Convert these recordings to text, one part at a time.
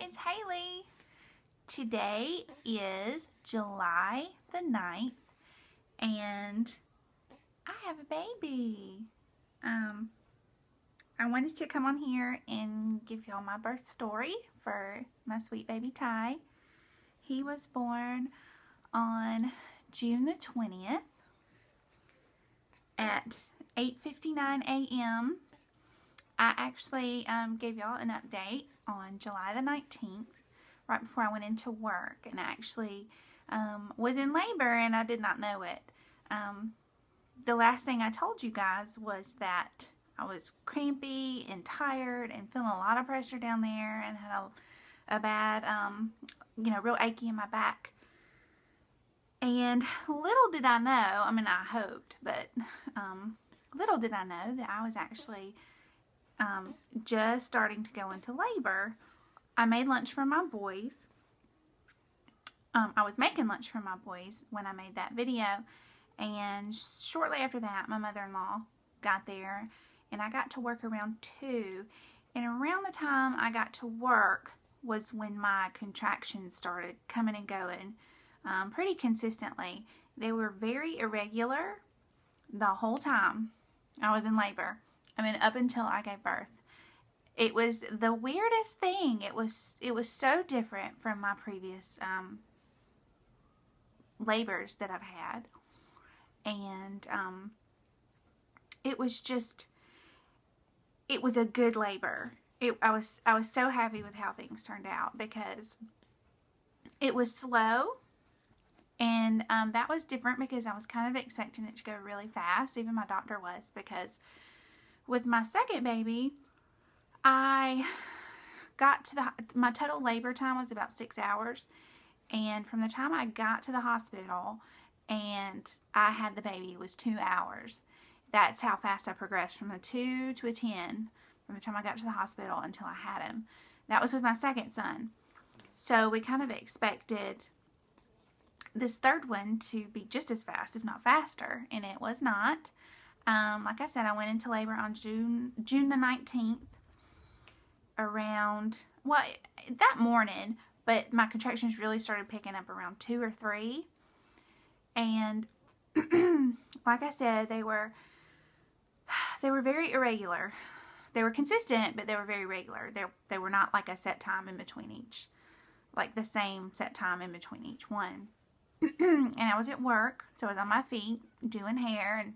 it's Haley. Today is July the 9th and I have a baby. I wanted to come on here and give y'all my birth story for my sweet baby Ty. He was born on June the 20th at 8:59 a.m. I actually gave y'all an update on July the 19th, right before I went into work, and I actually was in labor and I did not know it. The last thing I told you guys was that I was crampy and tired and feeling a lot of pressure down there and had a bad, real achy in my back. And little did I know, I hoped, but little did I know that I was actually just starting to go into labor. I made lunch for my boys. I was making lunch for my boys when I made that video, and shortly after that my mother-in-law got there and I got to work around 2, and around the time I got to work was when my contractions started coming and going pretty consistently. They were very irregular the whole time I was in labor. Up until I gave birth. It was the weirdest thing. It was so different from my previous labors that I've had. And it was a good labor. I was so happy with how things turned out because it was slow, and that was different because I was kind of expecting it to go really fast. Even my doctor was, because with my second baby, I got to my total labor time was about 6 hours, and from the time I got to the hospital and I had the baby, it was 2 hours. That's how fast I progressed from a 2 to a 10 from the time I got to the hospital until I had him. That was with my second son. So we kind of expected this third one to be just as fast, if not faster, and it was not. Like I said, I went into labor on June the 19th around, that morning, but my contractions really started picking up around 2 or 3. And like I said, they were very irregular. They were consistent, but they were very regular. They were not like a set time in between each, like the same set time in between each one. And I was at work, so I was on my feet doing hair, and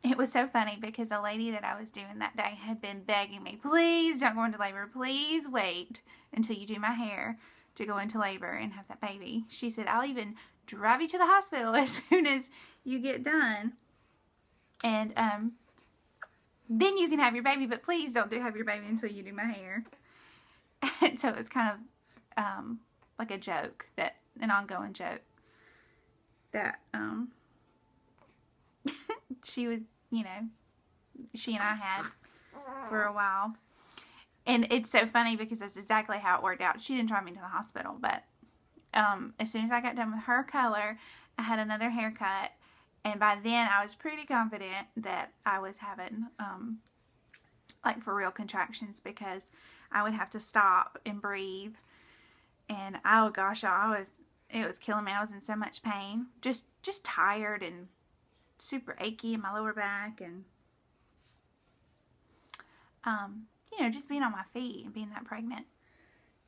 it was so funny because a lady that I was doing that day had been begging me, please don't go into labor, please wait until you do my hair to go into labor and have that baby. She said, I'll even drive you to the hospital as soon as you get done, and then you can have your baby, but please don't have your baby until you do my hair. And so it was kind of like a joke, an ongoing joke that she was, she and I had for a while. And it's so funny because that's exactly how it worked out. She didn't drive me to the hospital, but as soon as I got done with her color, I had another haircut, and by then I was pretty confident that I was having like for real contractions, because I would have to stop and breathe, and oh gosh, it was killing me. I was in so much pain, just tired and super achy in my lower back, and just being on my feet and being that pregnant.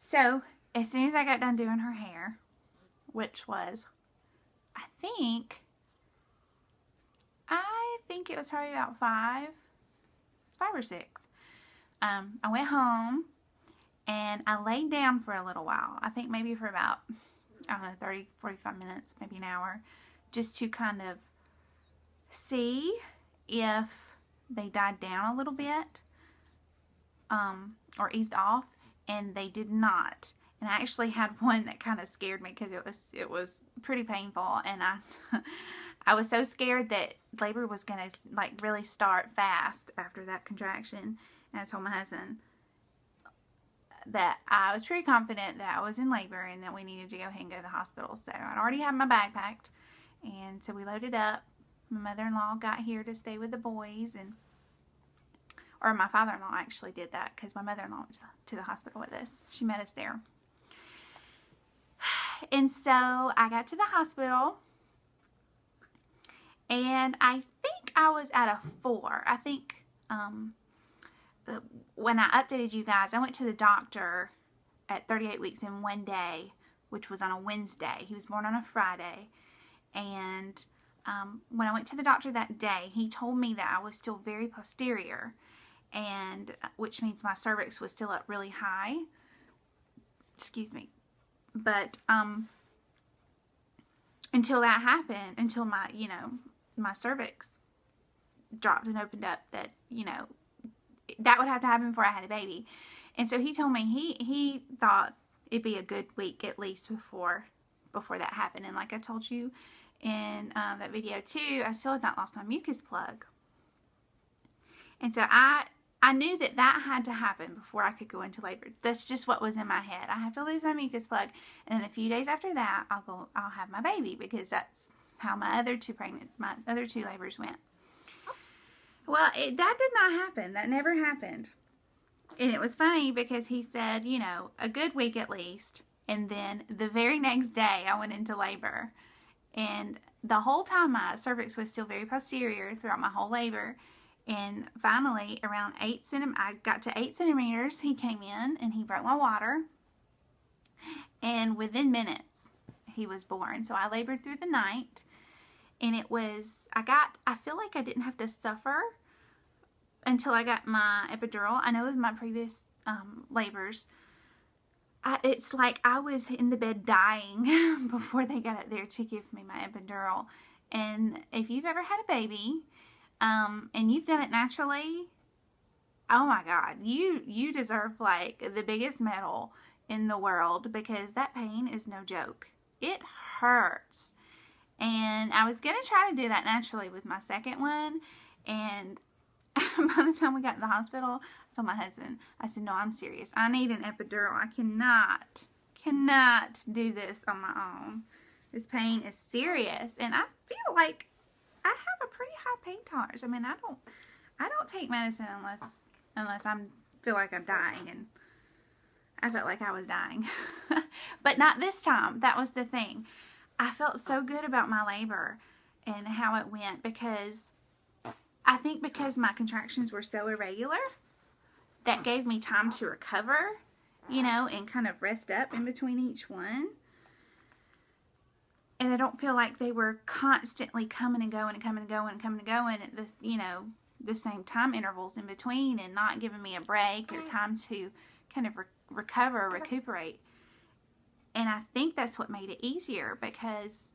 So as soon as I got done doing her hair, which was, I think it was probably about 5 or 6, I went home and I laid down for a little while. I think maybe for about, 30, 45 minutes, maybe an hour, just to kind of see if they died down a little bit, or eased off, and they did not. And I actually had one that kind of scared me because it was pretty painful, and I was so scared that labor was gonna really start fast after that contraction. And I told my husband that I was pretty confident that I was in labor and that we needed to go ahead and go to the hospital. So I'd already had my bag packed, and so we loaded up. My mother-in-law got here to stay with the boys, and Or my father-in-law actually did that because my mother-in-law went to the hospital with us. She met us there. And so I got to the hospital, and I think I was at a 4. I think when I updated you guys, I went to the doctor at 38 weeks in 1 day, which was on a Wednesday. He was born on a Friday. And when I went to the doctor that day, he told me that I was still very posterior, and which means my cervix was still up really high. Excuse me. But until that happened, until my, my cervix dropped and opened up, that, that would have to happen before I had a baby. And so he told me he thought it'd be a good week at least before that happened. And like I told you in that video too, I still had not lost my mucus plug. And so I knew that had to happen before I could go into labor. That's just what was in my head. I have to lose my mucus plug, and then a few days after that, I'll have my baby, because that's how my other 2 labors went. Well, that did not happen. That never happened. And it was funny because he said, a good week at least. And then the very next day, I went into labor. And the whole time, my cervix was still very posterior throughout my whole labor. And finally, around I got to 8 centimeters, he came in and he broke my water. And within minutes, he was born. So I labored through the night. And it was, I feel like I didn't have to suffer until I got my epidural. I know with my previous labors, it's like I was in the bed dying before they got up there to give me my epidural. And if you've ever had a baby, and you've done it naturally, oh my God, you deserve like the biggest medal in the world, because that pain is no joke. It hurts. And I was going to try to do that naturally with my second one, and by the time we got to the hospital, I told my husband, I said, no, I'm serious. I need an epidural. I cannot do this on my own. This pain is serious, and I feel like I have a pretty high pain tolerance. I mean, I don't take medicine unless I feel like I'm dying, and I felt like I was dying. But not this time. That was the thing. I felt so good about my labor and how it went, because I think because my contractions were so irregular, that gave me time to recover, and kind of rest up in between each one. And I don't feel like they were constantly coming and going and coming and going and coming and going at this, the same time intervals in between, and not giving me a break or time to kind of recuperate. And I think that's what made it easier, because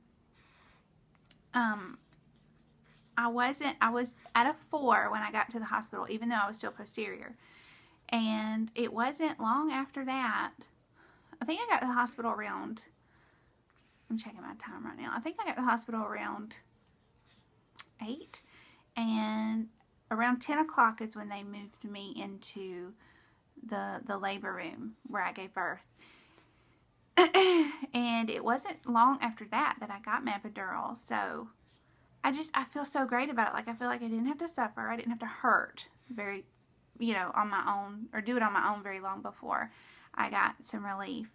I was at a 4 when I got to the hospital, even though I was still posterior. And it wasn't long after that. I think I got to the hospital around, I'm checking my time right now. I think I got to the hospital around 8. And around 10 o'clock is when they moved me into the labor room where I gave birth. And it wasn't long after that I got my epidural. So I feel so great about it. Like, I feel like I didn't have to suffer. I didn't have to hurt very, on my own, or do it on my own very long before I got some relief.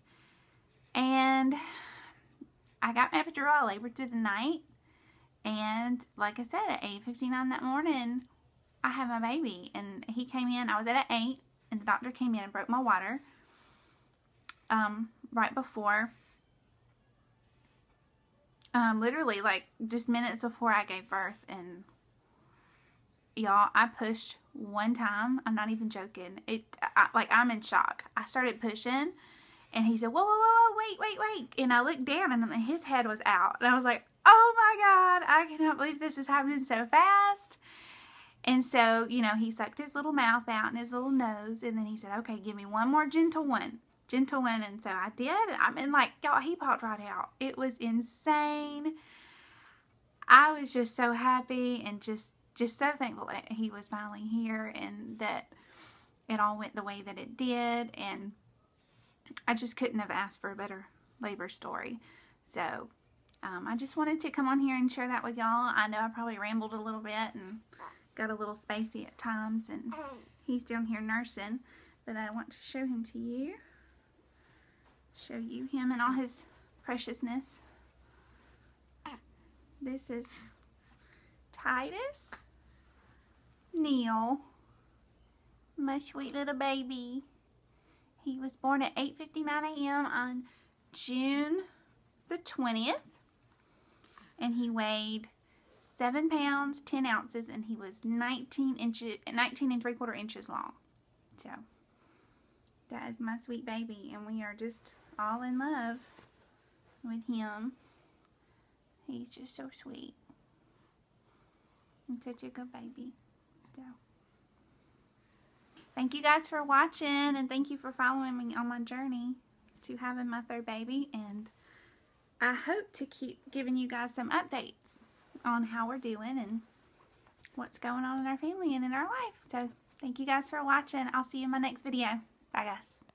And I got my epidural. I labored through the night. And like I said, at 8:59 that morning, I had my baby. And he came in. I was at 8, and the doctor came in and broke my water right before, literally like just minutes before I gave birth. And y'all, I pushed one time. I'm not even joking. I'm in shock. I started pushing, and he said, whoa, wait. And I looked down, and his head was out. And I was like, oh my God, I cannot believe this is happening so fast. And so, he sucked his little mouth out and his little nose, and then he said, okay, give me one more gentle one. And so I did. I mean, like, y'all, he popped right out. It was insane. I was just so happy, and just so thankful that he was finally here, and that it all went the way that it did. And I just couldn't have asked for a better labor story. So I just wanted to come on here and share that with y'all. I know I probably rambled a little bit and got a little spacey at times, and He's down here nursing, but I want to show him to you. Show you him and all his preciousness. This is Titus Neal, my sweet little baby. He was born at 8:59 a.m. on June the 20th, and he weighed 7 pounds 10 ounces, and he was 19 and 3/4 inches long. So that is my sweet baby, and we are just all in love with him. He's just so sweet and such a good baby. So thank you guys for watching, and thank you for following me on my journey to having my third baby, and I hope to keep giving you guys some updates on how we're doing and what's going on in our family and in our life. So thank you guys for watching. I'll see you in my next video. Bye guys.